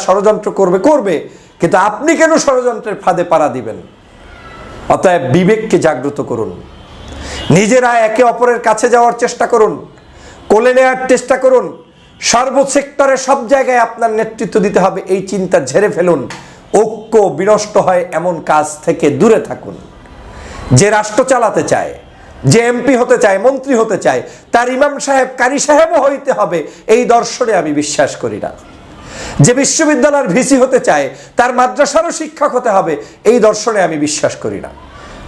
ষড়যন্ত্র করবে, কিন্তু আপনি কেন ষড়যন্ত্রের ফাঁদে পাড়া দিবেন? অতএব বিবেককে জাগ্রত করুন, নিজেরা একে অপরের কাছে যাওয়ার চেষ্টা করুন, কোলে নেওয়ার চেষ্টা করুন, সর্বসেক্টরে সব জায়গায় আপনার নেতৃত্ব দিতে হবে, এই চিন্তা ঝেড়ে ফেলুন। ঐক্য বিনষ্ট হয় এমন কাজ থেকে দূরে থাকুন। যে রাষ্ট্র চালাতে চায়, যে এমপি হতে চায়, মন্ত্রী হতে চায়, তার ইমাম সাহেব কারি সাহেবও হইতে হবে, এই দর্শনে আমি বিশ্বাস করি না। যে বিশ্ববিদ্যালয়ের ভিসি হতে চায়, তার মাদ্রাসারও শিক্ষক হতে হবে, এই দর্শনে আমি বিশ্বাস করি না।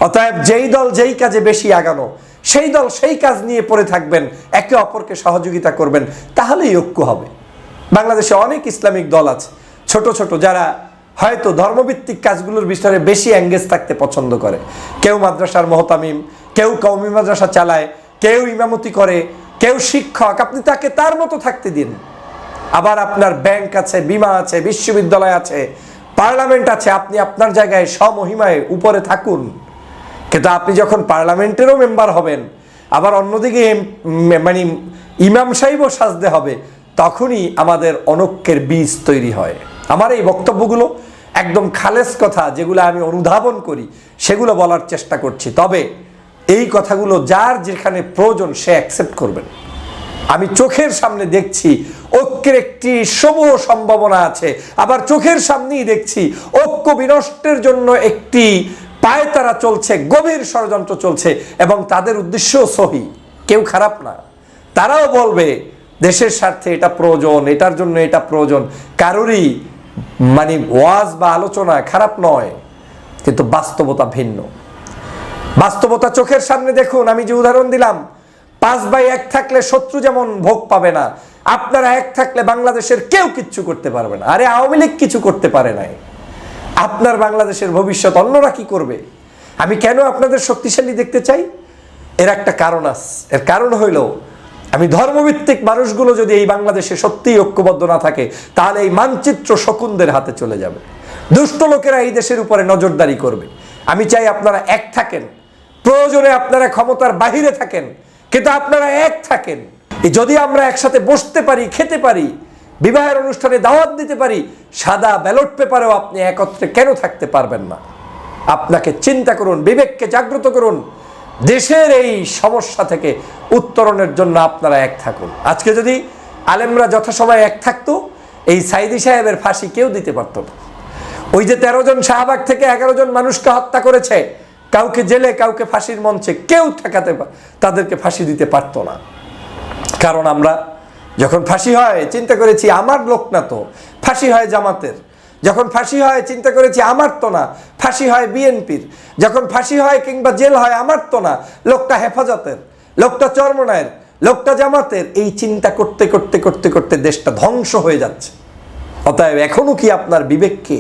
অতএব যেই দল যেই কাজে বেশি আগানো, সেই দল সেই কাজ নিয়ে পড়ে থাকবেন, একে অপরকে সহযোগিতা করবেন, তাহলেই ঐক্য হবে। বাংলাদেশে অনেক ইসলামিক দল আছে ছোট ছোট, যারা হয়তো ধর্মভিত্তিক কাজগুলোর বিষয়ে বেশি এঙ্গেজ থাকতে পছন্দ করে। কেউ মাদ্রাসার মহতামিম, কেউ কওমি মাদ্রাসা চালায়, কেউ ইমামতি করে, কেউ শিক্ষক। আপনি তাকে তার মতো থাকতে দিন। আবার আপনার ব্যাংক আছে, বিমা আছে, বিশ্ববিদ্যালয় আছে, পার্লামেন্ট আছে, আপনি আপনার জায়গায় স্বমহিমায় উপরে থাকুন। কিন্তু আপনি যখন পার্লামেন্টেরও মেম্বার হবেন, আবার অন্যদিকে মানে ইমাম সাহেবও সাজতে হবে, তখনই আমাদের অনৈক্যের বীজ তৈরি হয়। আমার এই বক্তব্যগুলো একদম খালেস কথা, যেগুলো আমি অনুধাবন করি, সেগুলো বলার চেষ্টা করছি। তবে এই কথাগুলো যার যেখানে প্রয়োজন সে অ্যাকসেপ্ট করবেন। আমি চোখের সামনে দেখছি ঐক্যের একটি শুভ সম্ভাবনা আছে, আবার চোখের সামনেই দেখছি ঐক্য বিনষ্টের জন্য একটি পায়তারা চলছে, গভীর ষড়যন্ত্র চলছে, এবং তাদের উদ্দেশ্যও সহি, কেউ খারাপ না। তারাও বলবে দেশের স্বার্থে এটা প্রয়োজন, এটার জন্য এটা প্রয়োজন। কারোরই মানে ওয়াজ বা আলোচনা খারাপ নয়, কিন্তু বাস্তবতা ভিন্ন। বাস্তবতা চোখের সামনে দেখুন। আমি যে উদাহরণ দিলাম, 5 ভাই এক থাকলে শত্রু যেমন ভোগ পাবে না, আপনারা এক থাকলে বাংলাদেশের কেউ কিচ্ছু করতে পারবে না। আরে আওয়ামী লীগ কিছু করতে পারে নাই, আপনার বাংলাদেশের ভবিষ্যৎ অন্যরা কি করবে? আমি কেন আপনাদের শক্তিশালী দেখতে চাই? এর একটা কারণ আছে। এর কারণ হইল, আমি ধর্মভিত্তিক মানুষগুলো যদি এই বাংলাদেশে সত্যিই ঐক্যবদ্ধ না থাকে, তাহলে এই মানচিত্র শকুনদের হাতে চলে যাবে। দুষ্ট লোকেরা এই দেশের উপরে নজরদারি করবে। আমি চাই আপনারা এক থাকেন, প্রয়োজনে আপনারা ক্ষমতার বাহিরে থাকেন, কিন্তু আপনারা এক থাকেন। যদি আমরা একসাথে বসতে পারি, খেতে পারি, বিবাহের অনুষ্ঠানে দাওয়াত দিতে পারি, সাদা ব্যালট পেপারেও আপনি একত্রে কেন থাকতে পারবেন না? আপনাকে চিন্তা করুন, বিবেককে জাগ্রত করুন। দেশের এই সমস্যা থেকে উত্তরণের জন্য আপনারা এক থাকুন। আজকে যদি আলেমরা যথাসময়ে এক থাকতো, এই সাইদি সাহেবের ফাঁসি কেউ দিতে পারত না। ওই যে 13 জন শাহবাগ থেকে 11 জন মানুষকে হত্যা করেছে, কাউকে জেলে, কাউকে ফাঁসির মঞ্চে, কেউ তাদেরকে ফাঁসি দিতে পারতো না। কারণ আমরা যখন ফাঁসি হয় চিন্তা করেছি আমার লোক না, তো ফাঁসি হয় জামাতের। যখন ফাঁসি হয় চিন্তা করেছি আমার তো না, ফাঁসি হয় বিএনপির। যখন ফাঁসি হয় কিংবা জেল হয়, আমার তো না, লোকটা হেফাজতের, লোকটা চরমনায়ের, লোকটা জামাতের। এই চিন্তা করতে করতে করতে করতে দেশটা ধ্বংস হয়ে যাচ্ছে। অতএব এখনো কি আপনার বিবেককে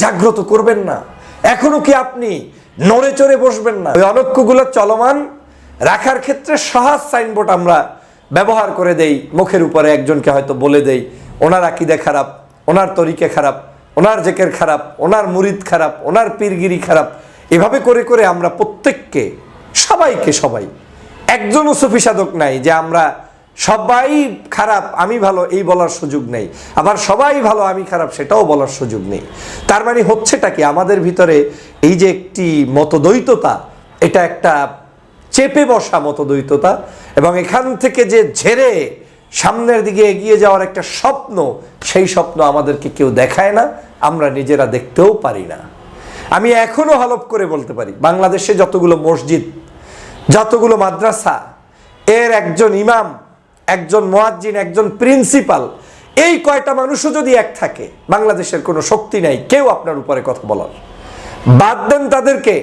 জাগ্রত করবেন না? এখনো কি আপনি নড়ে চড়ে বসবেন না? ওই অনৈক্যগুলো চলমান রাখার ক্ষেত্রে সহজ সাইনবোর্ড আমরা ব্যবহার করে দেই, মুখের উপরে একজনকে হয়তো বলে দেই ওনার আকীদা খারাপ, ওনার তরিকা খারাপ, ওনার জেকের খারাপ, ওনার মুরিদ খারাপ, ওনার পীরগিরি খারাপ। এভাবে করে করে আমরা প্রত্যেককে, সবাই একজনও সুফি সাধক নাই যে আমরা সবাই খারাপ আমি ভালো এই বলার সুযোগ নেই, আবার সবাই ভালো আমি খারাপ সেটাও বলার সুযোগ নেই। তার মানে হচ্ছেটা কি, আমাদের ভিতরে এই যে একটি মতদ্বৈততা, এটা একটা চেপে বসা মতদ্বৈততা, এবং এখান থেকে যে ঝেড়ে সামনের দিকে এগিয়ে যাওয়ার একটা স্বপ্ন, সেই স্বপ্ন আমাদেরকে কেউ দেখায় না, আমরা নিজেরা দেখতেও পারি না। আমি এখনো হলফ করে বলতে পারি, বাংলাদেশে যতগুলো মসজিদ, যতগুলো মাদ্রাসা, এর একজন ইমাম, একজন মুয়াজ্জিন, একজন প্রিন্সিপাল, এই কয়টা মানুষও যদি এক থাকে, বাংলাদেশের কোনো শক্তি নাই কেউ আপনার উপরে কথা বলার। বাদ দেন তাদেরকে,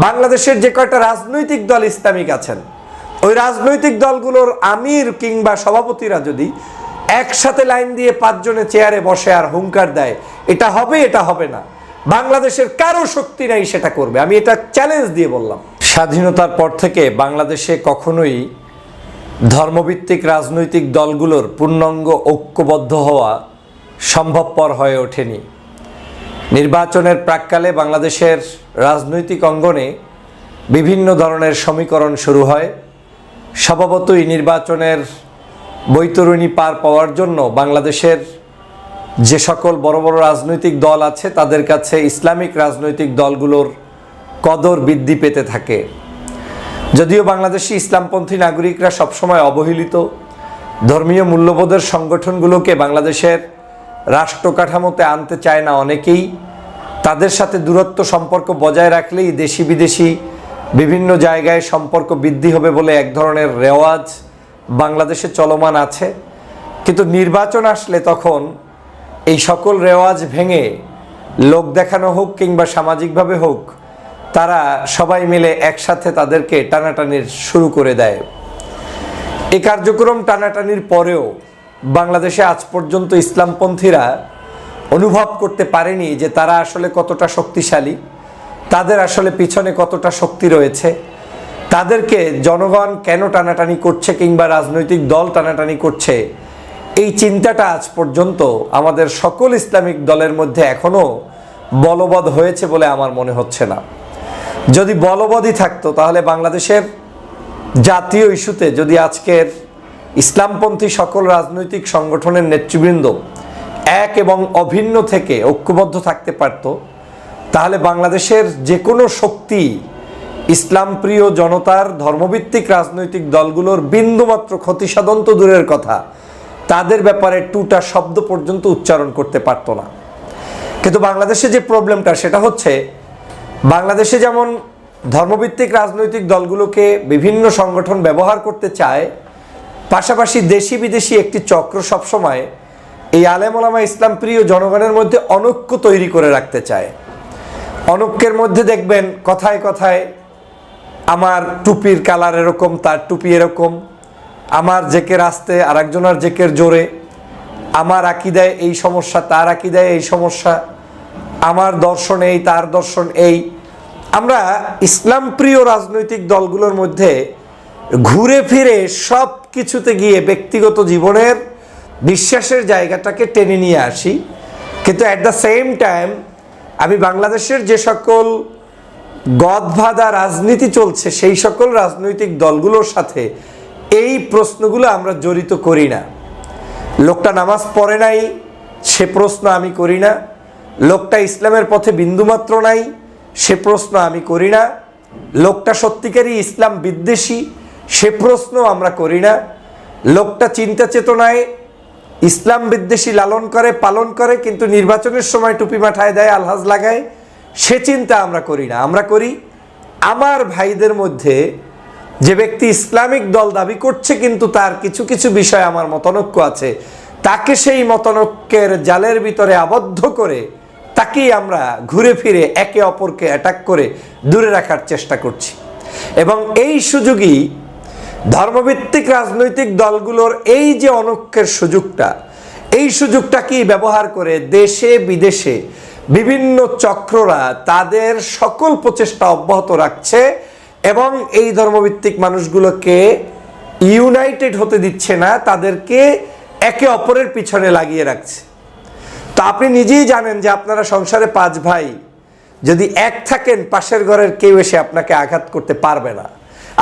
বাংলাদেশের যে কয়টা রাজনৈতিক দল ইসলামিক আছেন, ওই রাজনৈতিক দলগুলোর আমির কিংবা সভাপতিরা যদি একসাথে লাইন দিয়ে 5 জনে চেয়ারে বসে আর হুঙ্কার দেয় এটা হবে, এটা হবে না, বাংলাদেশের কারো শক্তি নাই সেটা করবে। আমি এটা চ্যালেঞ্জ দিয়ে বললাম। স্বাধীনতার পর থেকে বাংলাদেশে কখনোই ধর্মভিত্তিক রাজনৈতিক দলগুলোর পূর্ণাঙ্গ ঐক্যবদ্ধ হওয়া সম্ভবপর হয়ে ওঠেনি। নির্বাচনের প্রাক্কালে বাংলাদেশের রাজনৈতিক অঙ্গনে বিভিন্ন ধরনের সমীকরণ শুরু হয়। স্বভাবতই নির্বাচনের বৈতরণী পার পাওয়ার জন্য বাংলাদেশের যে সকল বড় বড় রাজনৈতিক দল আছে তাদের কাছে ইসলামিক রাজনৈতিক দলগুলোর কদর বৃদ্ধি পেতে থাকে। যদিও বাংলাদেশি ইসলামপন্থী নাগরিকরা সবসময় অবহেলিত, ধর্মীয় মূল্যবোধের সংগঠনগুলোকে বাংলাদেশের রাষ্ট্র কাঠামোতে আনতে চায় না অনেকেই। তাদের সাথে দূরত্ব সম্পর্ক বজায় রাখলেই দেশি বিদেশি বিভিন্ন জায়গায় সম্পর্ক বৃদ্ধি হবে বলে এক ধরনের রেওয়াজ বাংলাদেশে চলমান আছে। কিন্তু নির্বাচন আসলে তখন এই সকল রেওয়াজ ভেঙে লোক দেখানো হোক কিংবা সামাজিকভাবে হোক, তারা সবাই মিলে একসাথে তাদেরকে টানাটানির শুরু করে দেয়। এই কার্যক্রম টানাটানির পরেও বাংলাদেশে আজ পর্যন্ত ইসলামপন্থীরা অনুভব করতে পারেনি যে তারা আসলে কতটা শক্তিশালী, তাদের আসলে পিছনে কতটা শক্তি রয়েছে, তাদেরকে জনগণ কেন টানাটানি করছে কিংবা রাজনৈতিক দল টানাটানি করছে। এই চিন্তাটা আজ পর্যন্ত আমাদের সকল ইসলামিক দলের মধ্যে এখনও বলবৎ হয়েছে বলে আমার মনে হচ্ছে না। যদি বলবৎই থাকতো তাহলে বাংলাদেশের জাতীয় ইস্যুতে যদি আজকের ইসলামপন্থী সকল রাজনৈতিক সংগঠনের নেতৃবৃন্দ এক এবং অভিন্ন থেকে ঐক্যবদ্ধ থাকতে পারত, তাহলে বাংলাদেশের যে কোনো শক্তি ইসলামপ্রিয় জনতার ধর্মভিত্তিক রাজনৈতিক দলগুলোর বিন্দুমাত্র ক্ষতিসাধন তো দূরের কথা, তাদের ব্যাপারে টুটা শব্দ পর্যন্ত উচ্চারণ করতে পারতো না। কিন্তু বাংলাদেশে যে প্রবলেমটা সেটা হচ্ছে, বাংলাদেশে যেমন ধর্মভিত্তিক রাজনৈতিক দলগুলোকে বিভিন্ন সংগঠন ব্যবহার করতে চায়, পাশাপাশি দেশি বিদেশি একটি চক্র সবসময় এই আলেম ওলামা ইসলামপ্রিয় জনগণের মধ্যে অনৈক্য তৈরি করে রাখতে চায়। অনৈক্যের মধ্যে দেখবেন কথায় কথায় আমার টুপির কালার এরকম, তার টুপি এরকম, আমার জেকের আসতে আরেকজনের জেকের জোরে, আমার আকিদায় এই সমস্যা, তার আকিদায় এই সমস্যা, আমার দর্শন এই, তার দর্শন এই। আমরা ইসলামপ্রিয় রাজনৈতিক দলগুলোর মধ্যে ঘুরে ফিরে সব কিছুতে গিয়ে ব্যক্তিগত জীবনের বিশ্বাসের জায়গাটাকে টেনে নিয়ে আসি। কিন্তু অ্যাট দ্য সেম টাইম আমি বাংলাদেশের যে সকল গদবাঁধা রাজনীতি চলছে সেই সকল রাজনৈতিক দলগুলোর সাথে এই প্রশ্নগুলো আমরা জড়িত করি না। লোকটা নামাজ পড়ে নাই সে প্রশ্ন আমি করি না, লোকটা ইসলামের পথে বিন্দুমাত্র নাই সে প্রশ্ন আমি করি না, লোকটা সত্যিকারই ইসলাম বিদ্বেষী সে প্রশ্ন আমরা করি না, লোকটা চিন্তা চেতনায় ইসলাম বিদ্বেষী লালন করে পালন করে কিন্তু নির্বাচনের সময় টুপি মাথায় দেয়, আলহাজ লাগায়, সে চিন্তা আমরা করি না। আমরা করি আমার ভাইদের মধ্যে যে ব্যক্তি ইসলামিক দল দাবি করছে কিন্তু তার কিছু কিছু বিষয় আমার মতানৈক্য আছে, তাকে সেই মতানৈক্যের জালের ভিতরে আবদ্ধ করে তাকেই আমরা ঘুরে ফিরে একে অপরকে অ্যাটাক করে দূরে রাখার চেষ্টা করছি। এবং এই সুযোগই ধর্মভিত্তিক রাজনৈতিক দলগুলোর এই যে অনৈক্যের সুযোগটা, এই সুযোগটাকেই ব্যবহার করে দেশে বিদেশে বিভিন্ন চক্ররা তাদের সকল প্রচেষ্টা অব্যাহত রাখছে এবং এই ধর্মভিত্তিক মানুষগুলোকে ইউনাইটেড হতে দিচ্ছে না, তাদেরকে একে অপরের পিছনে লাগিয়ে রাখছে। তো আপনি নিজেই জানেন যে আপনারা সংসারে 5 ভাই, যদি এক থাকেন পাশের ঘরের কেউ এসে আপনাকে আঘাত করতে পারবে না,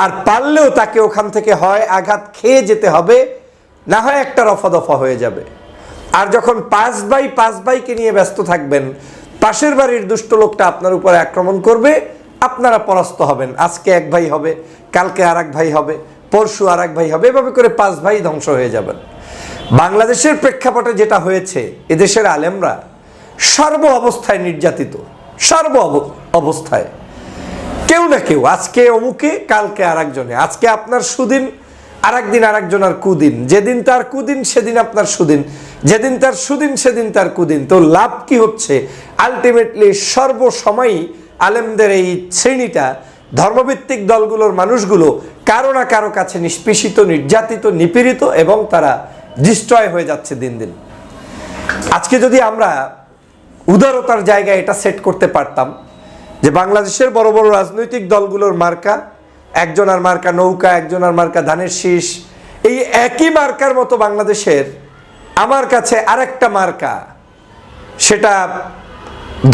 আর পারলেও তাকে ওখান থেকে হয় আঘাত খেয়ে যেতে হবে, না হয় একটা রফাদফা হয়ে যাবে। আর যখন 5 ভাই 5 ভাইকে নিয়ে ব্যস্ত থাকবেন, পাশের বাড়ির দুষ্ট লোকটা আপনার উপরে আক্রমণ করবে, আপনারা পরাস্ত হবেন। আজকে এক ভাই হবে, কালকে আর এক ভাই হবে, পরশু আর এক ভাই হবে, এভাবে করে 5 ভাই ধ্বংস হয়ে যাবেন। বাংলাদেশের প্রেক্ষাপটে যেটা হয়েছে, এদেশের আলেমরা সর্ব অবস্থায় নির্যাতিত, সর্ব অবস্থায় কেউ না কেউ, আজকে অমুকে কালকে আর একজনে, আজকে আপনার সুদিন আর একদিন আর একজনের কুদিন, যেদিন তার কুদিন সেদিন আপনার সুদিন, যেদিন তার সুদিন সেদিন তার কুদিন। তো লাভ কি হচ্ছে? আলটিমেটলি সর্বসময়ই আলেমদের এই শ্রেণীটা, ধর্মভিত্তিক দলগুলোর মানুষগুলো কারো না কারো কাছে নিষ্পেষিত, নির্যাতিত, নিপীড়িত এবং তারা ডিস্ট্রয় হয়ে যাচ্ছে দিন দিন। আজকে যদি আমরা উদারতার জায়গায় এটা সেট করতে পারতাম যে বাংলাদেশের বড় বড় রাজনৈতিক দলগুলোর মার্কা, একজনের মার্কা নৌকা, একজনের মার্কা ধানের শীষ, এই একই মার্কার মতো বাংলাদেশের আমার কাছে আরেকটা মার্কা, সেটা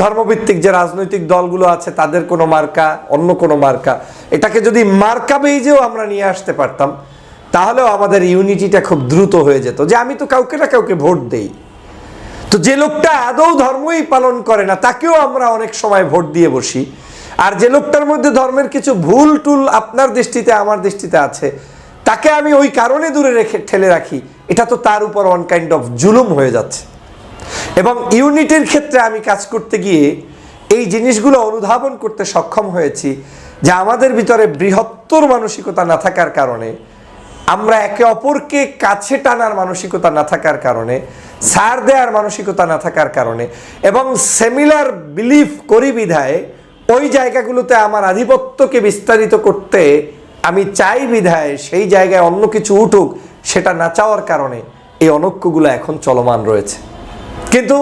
ধর্মভিত্তিক যে রাজনৈতিক দলগুলো আছে তাদের কোনো মার্কা, অন্য কোনো মার্কা, এটাকে যদি মার্কা বেইজেও আমরা নিয়ে আসতে পারতাম, তাহলেও আমাদের ইউনিটিটা খুব দ্রুত হয়ে যেত। যে আমি তো কাউকে না কাউকে ভোট দেই, তো যে লোকটা আদৌ ধর্মই পালন করে না তাকেও আমরা অনেক সময় ভোট দিয়ে বসি, আর যে লোকটার মধ্যে ধর্মের কিছু ভুল টুল আপনার দৃষ্টিতে আমার দৃষ্টিতে আছে তাকে আমি ওই কারণে দূরে ঠেলে রাখি, এটা তো তার উপর ওয়ান কাইন্ড অফ জুলুম হয়ে যাচ্ছে। এবং ইউনিটির ক্ষেত্রে আমি কাজ করতে গিয়ে এই জিনিসগুলো অনুধাবন করতে সক্ষম হয়েছি যে আমাদের ভিতরে বৃহত্তর মানসিকতা না থাকার কারণে, আমরা একে অপরকে কাছে টানার মানসিকতা না থাকার কারণে, ছাড় দেওয়ার মানসিকতা না থাকার কারণে এবং সিমিলার বিলিফ করি বিধায় ওই জায়গাগুলোতে আমার আধিপত্যকে বিস্তারিত করতে আমি চাই বিধায় সেই জায়গায় অন্য কিছু উঠুক সেটা না চাওয়ার কারণে এই অনৈক্যগুলো এখন চলমান রয়েছে। কিন্তু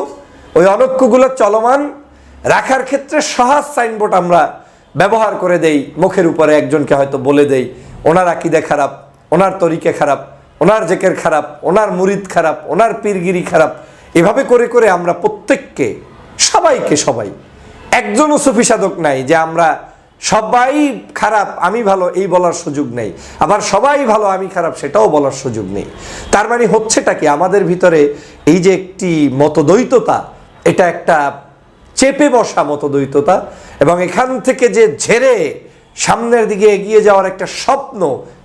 ওই অনৈক্যগুলো চলমান রাখার ক্ষেত্রে সহজ সাইনবোর্ড আমরা ব্যবহার করে দেই, মুখের উপরে একজনকে হয়তো বলে দেই ওনার আকীদা খারাপ, ওনার তরিকা খারাপ, ওনার জেকের খারাপ, ওনার মুরিদ খারাপ, ওনার পীরগিরি খারাপ, এভাবে করে করে আমরা প্রত্যেককে সবাই একজনও সুফি সাধক নাই যে আমরা সবাই খারাপ আমি ভালো এই বলার সুযোগ নেই, আবার সবাই ভালো আমি খারাপ সেটাও বলার সুযোগ নেই। তার মানে হচ্ছেটা কি, আমাদের ভিতরে এই যে একটি মতদ্বৈততা, এটা একটা চেপে বসা মতদ্বৈততা এবং এখান থেকে যে ঝেড়ে সামনের দিকে এগিয়ে যাওয়ার একটা স্বপ্ন,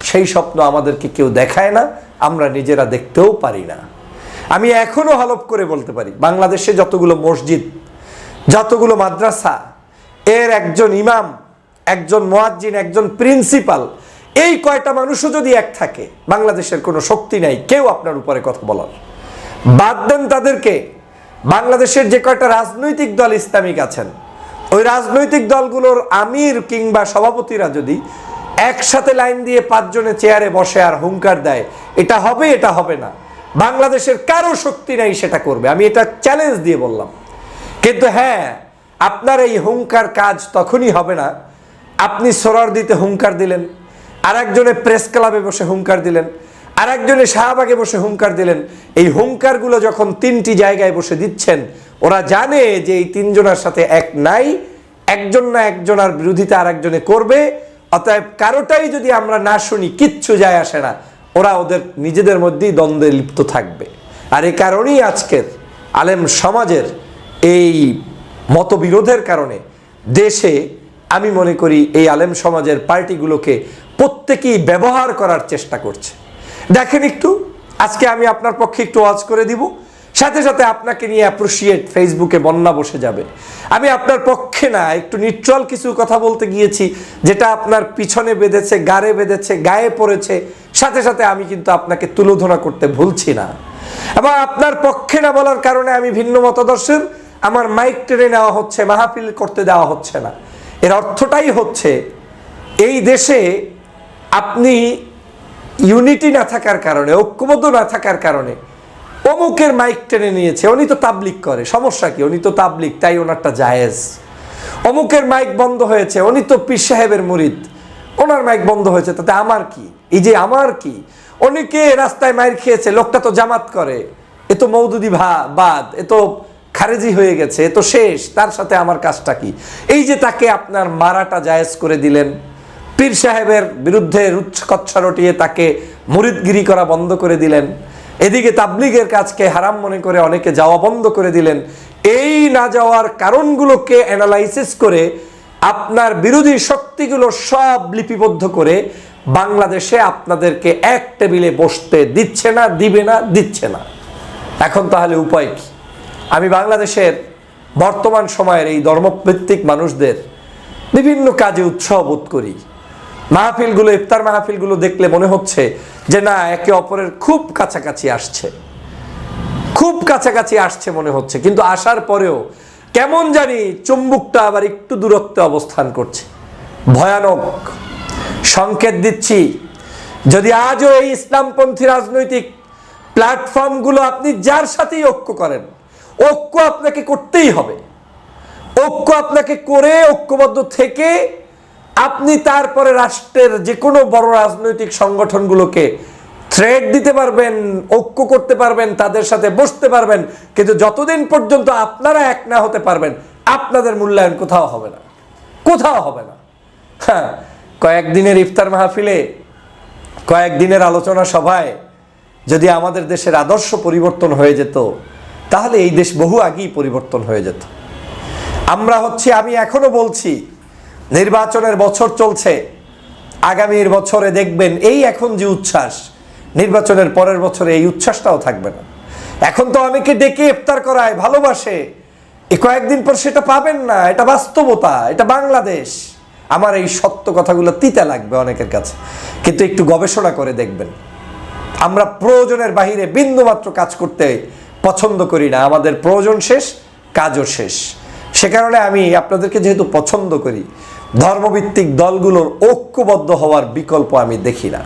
সেই স্বপ্ন আমাদেরকে কেউ দেখায় না, আমরা নিজেরা দেখতেও পারি না। আমি এখনো হলফ করে বলতে পারি বাংলাদেশে যতগুলো মসজিদ, যতগুলো মাদ্রাসা, এর একজন ইমাম, একজন মুয়াজ্জিন, একজন প্রিন্সিপাল, এই কয়টা মানুষও যদি এক থাকে বাংলাদেশের কোনো শক্তি নাই কেউ আপনার উপরে কথা বলার। বাদ দেন তাদেরকে, বাংলাদেশের যে কয়টা রাজনৈতিক দল ইসলামিক আছেন ওই রাজনৈতিক দলগুলোর আমির কিংবা সভাপতিরা যদি একসাথে লাইন দিয়ে 5 জনে চেয়ারে বসে আর হুঙ্কার দেয় এটা হবে এটা হবে না, বাংলাদেশের কারো শক্তি নাই সেটা করবে, আমি এটা চ্যালেঞ্জ দিয়ে বললাম। কিন্তু হ্যাঁ, আপনার এই হুঙ্কার কাজ তখনই হবে না আপনি সোহরাওয়ার্দীতে হুঙ্কার দিলেন, আর একজনে প্রেস ক্লাবে বসে হুঙ্কার দিলেন, আর একজনে শাহবাগে বসে হুঙ্কার দিলেন। এই হুঙ্কারগুলো যখন 3টি জায়গায় বসে দিচ্ছেন, ওরা জানে যে এই 3 জনের সাথে এক নাই, একজন না একজনের বিরোধিতা আর একজনে করবে, অতএব কারোটাই যদি আমরা না শুনি কিচ্ছু যায় আসে না, ওরা ওদের নিজেদের মধ্যেই দ্বন্দ্বে লিপ্ত থাকবে। আর এই কারণেই আজকের আলেম সমাজের এই মতবিরোধের কারণে দেশে আমি মনে করি এই আলেম সমাজের পার্টিগুলোকে প্রত্যেকেই ব্যবহার করার চেষ্টা করছে। দেখেন একটু, আজকে আমি আপনার পক্ষে একটু ওয়াজ করে দিব, সাথে সাথে আপনাকে নিয়ে অ্যাপ্রিসিয়েট ফেসবুকে বন্যা বসে যাবে। আমি আপনার পক্ষে না, একটু নিউট্রাল কিছু কথা বলতে গিয়েছি যেটা আপনার পিছনে বেঁধেছে, গাড়ে বেঁধেছে, গায়ে পড়েছে, সাথে সাথে আমি কিন্তু আপনাকে তুলোধনা করতে ভুলছি না। এবং আপনার পক্ষে না বলার কারণে আমি ভিন্ন মতাদর্শের আমার মাইক টেনে নেওয়া হচ্ছে, মাহফিল করতে দেওয়া হচ্ছে না। এর অর্থটাই হচ্ছে এই দেশে আপনি ইউনিটি না থাকার কারণে, ঐক্যবদ্ধ না থাকার কারণে অমুকের মাইক টেনে নিয়েছে, উনি তো তাবলিগ করে, সমস্যা কি, উনি তো তাবলিগ তাই ওনারটা জায়েজ। অমুকের মাইক বন্ধ হয়েছে, উনি তো পীর সাহেবের মুরিদ, ওনার মাইক বন্ধ হয়েছে, তাতে আমার কি, এই যে আমার কি। অনেকে রাস্তায় মাইর খেয়েছে, লোকটা তো জামাত করে, এ তো মৌদুদি বাদ, এ তো খারেজি হয়ে গেছে, এ তো শেষ, তার সাথে আমার কাজটা কি। এই যে তাকে আপনার মারাটা জায়েজ করে দিলেন, পীর সাহেবের বিরুদ্ধে রুচ্ছকচ্ছা রটিয়ে তাকে মুরিদগিরি করা বন্ধ করে দিলেন, এদিকে তাবলিগের কাজকে হারাম মনে করে অনেকে যাওয়া বন্ধ করে দিলেন। এই না যাওয়ার কারণগুলোকে অ্যানালাইসিস করে আপনার বিরোধী শক্তিগুলো সব লিপিবদ্ধ করে বাংলাদেশে আপনাদেরকে এক টেবিলে বসতে দিচ্ছে না, দিবে না, দিচ্ছে না। এখন তাহলে উপায় কি? আমি বাংলাদেশের বর্তমান সময়ের এই ধর্মভিত্তিক মানুষদের বিভিন্ন কাজে উৎসাহ বোধ করি। মাহফিলগুলো, ইফতার মাহফিলগুলো দেখলে মনে হচ্ছে যে না, একে অপরের খুব কাছাকাছি আসছে, খুব কাছাকাছি আসছে মনে হচ্ছে, কিন্তু আসার পরেও কেমন জানি চুম্বুকটা আবার একটু দূরত্বে অবস্থান করছে। ভয়ানক সংকেত দিচ্ছি, যদি আজও এই ইসলামপন্থী রাজনৈতিক প্ল্যাটফর্মগুলো আপনি যার সাথেই ঐক্য করেন, ঐক্য আপনাকে করতেই হবে, ঐক্য আপনাকে করে ঐক্যবদ্ধ থেকে আপনি তারপরে রাষ্ট্রের যে কোনো বড় রাজনৈতিক সংগঠনগুলোকে থ্রেট দিতে পারবেন, ঐক্য করতে পারবেন, তাদের সাথে বসতে পারবেন। কিন্তু যতদিন পর্যন্ত আপনারা এক না হতে পারবেন, আপনাদের মূল্যায়ন কোথাও হবে না, কোথাও হবে না। হ্যাঁ, কয়েকদিনের ইফতার মাহফিলে, কয়েকদিনের আলোচনা সভায় যদি আমাদের দেশের আদর্শ পরিবর্তন হয়ে যেত, তাহলে এই দেশ বহু আগেই পরিবর্তন হয়ে যেত। আমি এখনো বলছি, নির্বাচনের বছর চলছে, আগামীর বছরে দেখবেন এই এখন যে উচ্ছ্বাস, নির্বাচনের পরের বছরে এই উচ্ছ্বাসটাও থাকবে না। এখন তো অনেকে ডেকে ইফতার করায়, ভালোবাসে, কয়েকদিন পর সেটা পাবেন না। এটা বাস্তবতা, এটা বাংলাদেশ। আমার এই সত্য কথাগুলো তিতা লাগবে অনেকের কাছে, কিন্তু একটু গবেষণা করে দেখবেন। আমরা প্রয়োজনের বাহিরে বিন্দুমাত্র কাজ করতে পছন্দ করি না। আমাদের প্রয়োজন শেষ, কাজও শেষ। সে কারণে আমি আপনাদেরকে যেহেতু পছন্দ করি, ধর্মভিত্তিক দলগুলোর ঐক্যবদ্ধ হওয়ার বিকল্প আমি দেখি না।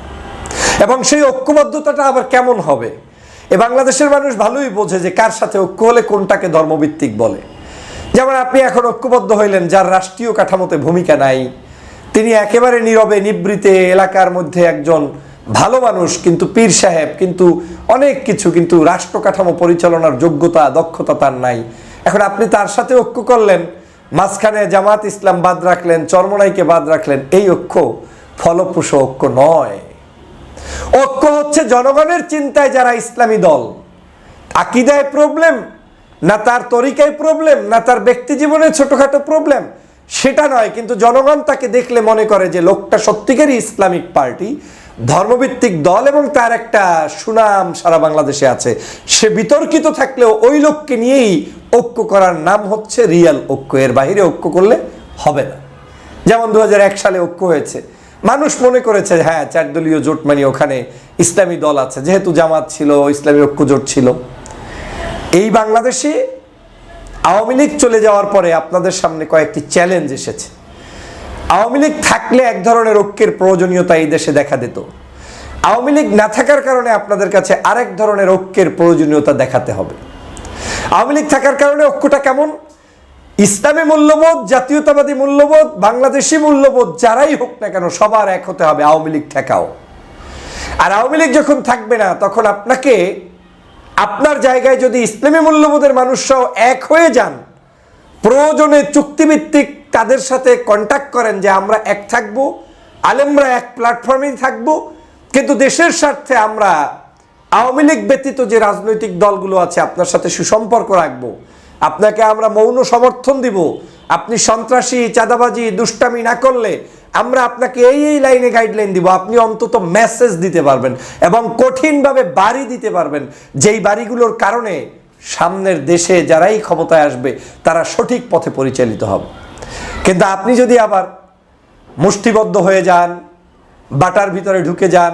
এবং সেই ঐক্যবদ্ধতাটা আবার কেমন হবে, বাংলাদেশের মানুষ ভালোই বোঝে যে কার সাথে ঐক্য হলে কোনটাকে ধর্মভিত্তিক বলে। যেমন আপনি এখন ঐক্যবদ্ধ হইলেন যার রাষ্ট্রীয় কাঠামোতে ভূমিকা নাই, তিনি একেবারে নীরবে নিবৃতে এলাকার মধ্যে একজন ভালো মানুষ, কিন্তু পীর সাহেব, কিন্তু অনেক কিছু, কিন্তু রাষ্ট্র কাঠামো পরিচালনার যোগ্যতা দক্ষতা তার নাই। এখন আপনি তার সাথে ঐক্য করলেন, মাঝখানে জামাত ইসলাম বাদ রাখলেন, চরমনাইকে বাদ রাখলেন। এই ঐক্য ফলপ্রসূ ঐক্য নয়। ঐক্য হচ্ছে জনগণের চিন্তায় যারা ইসলামী দল, আকীদায় প্রবলেম না, তার তরিকায় প্রবলেম না, তার ব্যক্তি জীবনে ছোটখাটো প্রবলেম, সেটা নয়, কিন্তু জনগণ তাকে দেখলে মনে করে যে লোকটা সত্যিকারই ইসলামিক পার্টি, ধর্মভিত্তিক দল, এবং তার একটা সুনাম সারা বাংলাদেশে আছে। সে বিতর্কিত থাকলেও ওই লোককে নিয়েই ঐক্য করার নাম হচ্ছে রিয়াল ঐক্য। এর বাইরে ঐক্য করলে হবে না। যেমন 2001 সালে ঐক্য হয়েছে, মানুষ মনে করেছে হ্যাঁ 4 দলীয় জোট, মানে ওখানে ইসলামী দল আছে, যেহেতু জামাত ছিল, ইসলামী ঐক্য জোট ছিল। এই বাংলাদেশে আওয়ামী লীগ চলে যাওয়ার পরে আপনাদের সামনে কয়েকটি চ্যালেঞ্জ এসেছে। আওয়ামী লীগ থাকলে এক ধরনের ঐক্যের প্রয়োজনীয়তা এই দেশে দেখা দিত। আওয়ামী লীগ না থাকার কারণে আপনাদের কাছে আরেক ধরনের ঐক্যের প্রয়োজনীয়তা দেখাতে হবে। আওয়ামী লীগ থাকার কারণে ঐক্যটা কেমন, ইসলামী মূল্যবোধ, জাতীয়তাবাদী মূল্যবোধ, বাংলাদেশি মূল্যবোধ, যারাই হোক না কেন সবার এক হতে হবে, আওয়ামী লীগ ঠেকাও। আর আওয়ামী লীগ যখন থাকবে না, তখন আপনাকে আপনার জায়গায় যদি ইসলামী মূল্যবোধের মানুষরাও এক হয়ে যান, প্রয়োজনে চুক্তিভিত্তিক তাদের সাথে কন্ট্যাক্ট করেন যে আমরা এক থাকবো, আলেমরা এক প্ল্যাটফর্মেই থাকবো, কিন্তু দেশের স্বার্থে আমরা আওয়ামী লীগ ব্যতীত যে রাজনৈতিক দলগুলো আছে আপনার সাথে সুসম্পর্ক রাখবো, আপনাকে আমরা মৌন সমর্থন দিব, আপনি সন্ত্রাসী, চাঁদাবাজি, দুষ্টামি না করলে আমরা আপনাকে এই লাইনে গাইডলাইন দিব, আপনি অন্তত মেসেজ দিতে পারবেন এবং কঠিনভাবে বাড়ি দিতে পারবেন, যেই বাড়িগুলোর কারণে সামনের দেশে যারাই ক্ষমতায় আসবে তারা সঠিক পথে পরিচালিত হবে। কিন্তু আপনি যদি আবার মুষ্টিবদ্ধ হয়ে যান, বাটার ভিতরে ঢুকে যান,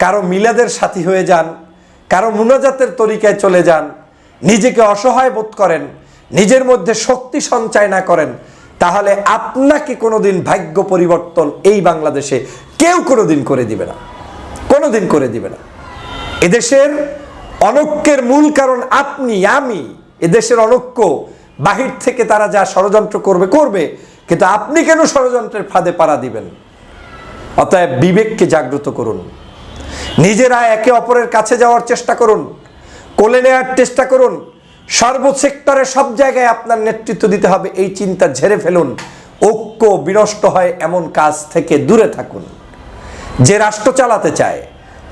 কারো মিলাদের সাথী হয়ে যান, কারো মুনাজাতের তরিকায় চলে যান, নিজেকে অসহায় বোধ করেন, নিজের মধ্যে শক্তি সঞ্চয় না করেন, তাহলে আপনাকে কোনোদিন ভাগ্য পরিবর্তন এই বাংলাদেশে কেউ কোনোদিন করে দিবে না, কোনোদিন করে দিবে না। এদেশের অনৈক্যের মূল কারণ আপনি, আমি। এদেশের অনৈক্য বাহির থেকে তারা যা ষড়যন্ত্র করবে করবে, কিন্তু আপনি কেন ষড়যন্ত্রের ফাঁদে পাড়া দিবেন? অতএব বিবেককে জাগ্রত করুন, নিজেরা একে অপরের কাছে যাওয়ার চেষ্টা করুন, কোলে নেওয়ার চেষ্টা করুন, সর্বসেক্টরে সব জায়গায় আপনার নেতৃত্ব দিতে হবে, এই চিন্তা ঝেড়ে ফেলুন। ঐক্য বিনষ্ট হয় এমন কাজ থেকে দূরে থাকুন। যে রাষ্ট্র চালাতে চায়,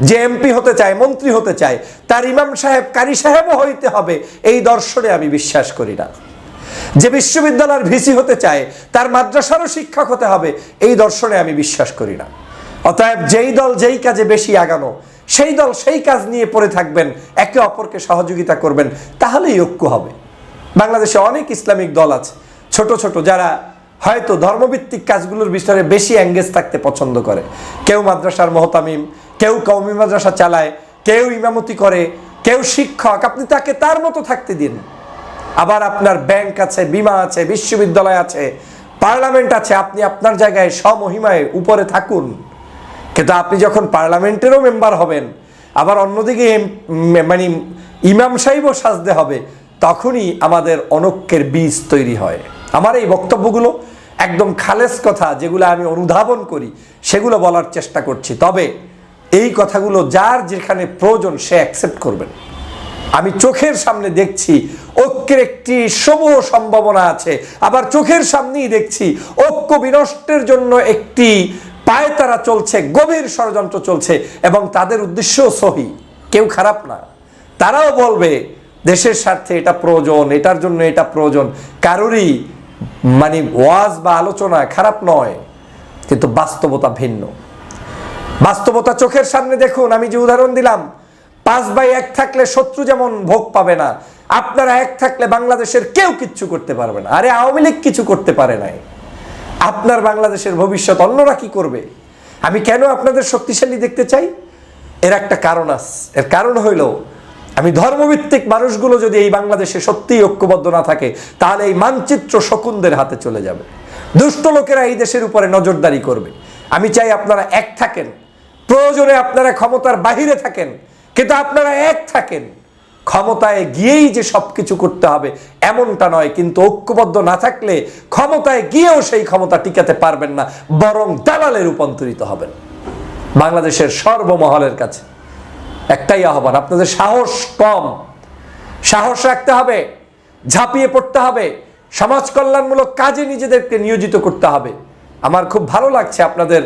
যে এমপি হতে চায়, মন্ত্রী হতে চায়, তার ইমাম সাহেব, কারি সাহেবও হইতে হবে, এই দর্শনে আমি বিশ্বাস করি না। যে বিশ্ববিদ্যালয়ের ভিসি হতে চায়, তার মাদ্রাসারও শিক্ষক হতে হবে, এই দর্শনে আমি বিশ্বাস করি না। অতএব যেই দল যেই কাজে বেশি আগানো, সেই দল সেই কাজ নিয়ে পড়ে থাকবেন, একে অপরকে সহযোগিতা করবেন, তাহলেই ঐক্য হবে। বাংলাদেশে অনেক ইসলামিক দল আছে ছোট ছোট, যারা হয়তো ধর্মভিত্তিক কাজগুলোর বিষয়ে বেশি এঙ্গেজ থাকতে পছন্দ করে। কেউ মাদ্রাসার মহতামিম, কেউ কওমি মাদ্রাসা চালায়, কেউ ইমামতি করে, কেউ শিক্ষক। আপনি তাকে তার মতো থাকতে দিন। আবার আপনার ব্যাংক আছে, বিমা আছে, বিশ্ববিদ্যালয় আছে, পার্লামেন্ট আছে, আপনি আপনার জায়গায় স্বমহিমায় উপরে থাকুন। কিন্তু আপনি যখন পার্লামেন্টেরও মেম্বার হবেন, আবার অন্যদিকে মানে ইমাম সাহেবও সাজতে হবে, তখনই আমাদের অনৈক্যের বীজ তৈরি হয়। আমার এই বক্তব্যগুলো একদম খালেস কথা, যেগুলো আমি অনুধাবন করি, সেগুলো বলার চেষ্টা করছি। তবে এই কথাগুলো যার যেখানে প্রয়োজন সে অ্যাকসেপ্ট করবেন। আমি চোখের সামনে দেখছি ঐক্যের একটি শুভ সম্ভাবনা আছে, আবার চোখের সামনেই দেখছি ঐক্য বিনষ্টের জন্য একটি পায়তারা চলছে, গভীর ষড়যন্ত্র চলছে, এবং তাদের উদ্দেশ্যও সহি, কেউ খারাপ না। তারাও বলবে দেশের স্বার্থে এটা প্রয়োজন, এটার জন্য এটা প্রয়োজন, কারোরই মানে ওয়াজ বা আলোচনা খারাপ নয়, কিন্তু বাস্তবতা ভিন্ন। বাস্তবতা চোখের সামনে দেখুন। আমি যে উদাহরণ দিলাম, 5/1 থাকলে শত্রু যেমন ভোগ পাবে না, আপনারা এক থাকলে বাংলাদেশের কেউ কিচ্ছু করতে পারবে না। আরে আওয়ামী লীগ কিছু করতে পারে নাই, আপনার বাংলাদেশের ভবিষ্যৎ অন্যরা কি করবে? আমি কেন আপনাদের শক্তিশালী দেখতে চাই? এর একটা কারণ আছে। এর কারণ হইল, আমি ধর্মভিত্তিক মানুষগুলো যদি এই বাংলাদেশে সত্যিই ঐক্যবদ্ধ না থাকে, তাহলে এই মানচিত্র শকুনদের হাতে চলে যাবে। দুষ্ট লোকেরা এই দেশের উপরে নজরদারি করবে। আমি চাই আপনারা এক থাকেন, প্রয়োজনে আপনারা ক্ষমতার বাহিরে থাকেন, কিন্তু আপনারা এক থাকেন। ক্ষমতায় গিয়েই যে সবকিছু করতে হবে এমনটা নয়, কিন্তু ঐক্যবদ্ধ না থাকলে ক্ষমতায় গিয়েও সেই ক্ষমতা টিকাতে পারবেন না, বরং দালালে রূপান্তরিত হবেন। বাংলাদেশের সর্বমহলের কাছে একটাই আহ্বান, আপনাদের সাহস কম, সাহস রাখতে হবে, ঝাঁপিয়ে পড়তে হবে, সমাজ কল্যাণমূলক কাজে নিজেদেরকে নিয়োজিত করতে হবে। আমার খুব ভালো লাগছে আপনাদের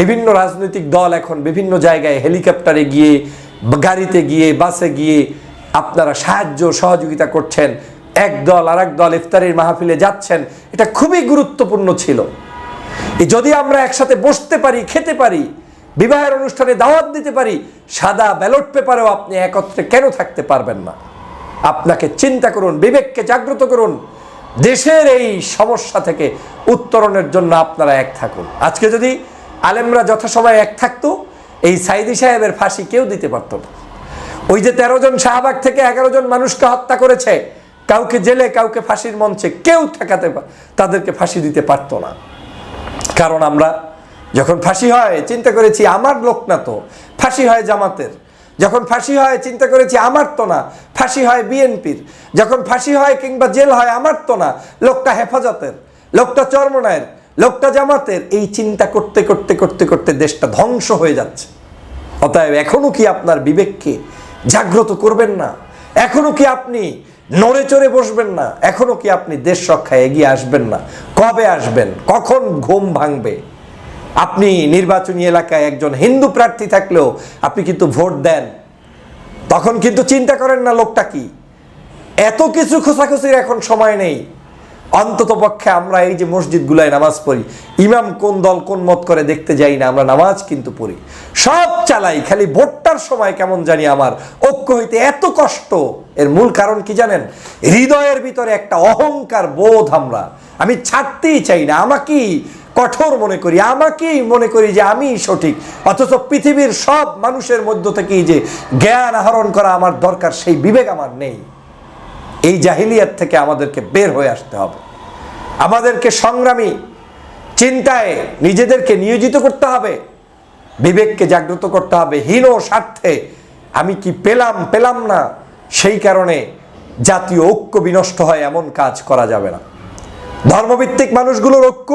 বিভিন্ন রাজনৈতিক দল এখন বিভিন্ন জায়গায় হেলিকপ্টারে গিয়ে, গাড়িতে গিয়ে, বাসে গিয়ে আপনারা সাহায্য সহযোগিতা করছেন। এক দল আর এক দল ইফতারের মাহফিলে যাচ্ছেন, এটা খুবই গুরুত্বপূর্ণ ছিল। যদি আমরা একসাথে বসতে পারি, খেতে পারি, বিবাহের অনুষ্ঠানে দাওয়াত দিতে পারি, সাদা ব্যালট পেপারেও আপনি একত্রে কেন থাকতে পারবেন না? আপনাকে চিন্তা করুন, বিবেককে জাগ্রত করুন, দেশের এই সমস্যা থেকে উত্তরণের জন্য আপনারা এক থাকুন। আজকে যদি আলেমরা যথাসময়ে এক থাকতো, এই সাইদি সাহেবের ফাঁসি কেউ দিতে পারত না। ওই যে 13 জন শাহবাগ থেকে 11 জন মানুষকে হত্যা করেছে, কাউকে জেলে, কাউকে ফাঁসির মঞ্চে, কেউ তাদেরকে ফাঁসি দিতে পারতো না। কারণ আমরা যখন ফাঁসি হয় চিন্তা করেছি আমার লোক না, তো ফাঁসি হয় জামাতের। যখন ফাঁসি হয় চিন্তা করেছি আমার তো না, ফাঁসি হয় বিএনপির। যখন ফাঁসি হয় কিংবা জেল হয় আমার তো না, লোকটা হেফাজতের, লোকটা চরমনায়ের, লোকটা জামাতের। এই চিন্তা করতে করতে করতে করতে দেশটা ধ্বংস হয়ে যাচ্ছে। অতএব এখনো কি আপনার বিবেককে জাগ্রত করবেন না? এখনো কি আপনি নড়ে চড়ে বসবেন না? এখনো কি আপনি দেশ রক্ষায় এগিয়ে আসবেন না? কবে আসবেন? কখন ঘুম ভাঙবে? আপনি নির্বাচনী এলাকায় একজন হিন্দু প্রার্থী থাকলেও আপনি কিন্তু ভোট দেন, তখন কিন্তু চিন্তা করেন না লোকটা কি। এত কিছু খোঁচাখুচির এখন সময় নেই। অন্তত পক্ষে আমরা এই যে মসজিদগুলায় নামাজ পড়ি, ইমাম কোন দল কোন মত করে দেখতে যাই না, আমরা নামাজ কিন্তু পড়ি, সব চালাই। খালি ভোটটার সময় কেমন জানি আমার ঐক্য হইতে এত কষ্ট। এর মূল কারণ কি জানেন? হৃদয়ের ভিতরে একটা অহংকার বোধ। আমি ছাড়তেই চাই না, আমাকেই কঠোর মনে করি, আমাকেই মনে করি যে আমি সঠিক, অথচ পৃথিবীর সব মানুষের মধ্য থেকেই যে জ্ঞান আহরণ করা আমার দরকার, সেই বিবেক আমার নেই। এই জাহিলিয়াত থেকে আমাদেরকে বের হয়ে আসতে হবে। আমাদেরকে সংগ্রামী চিন্তায় নিজেদেরকে নিয়োজিত করতে হবে, বিবেককে জাগ্রত করতে হবে। হীন স্বার্থে আমি কি পেলাম না, সেই কারণে জাতীয় ঐক্য বিনষ্ট হয়, এমন কাজ করা যাবে না। ধর্মভিত্তিক মানুষগুলোর ঐক্য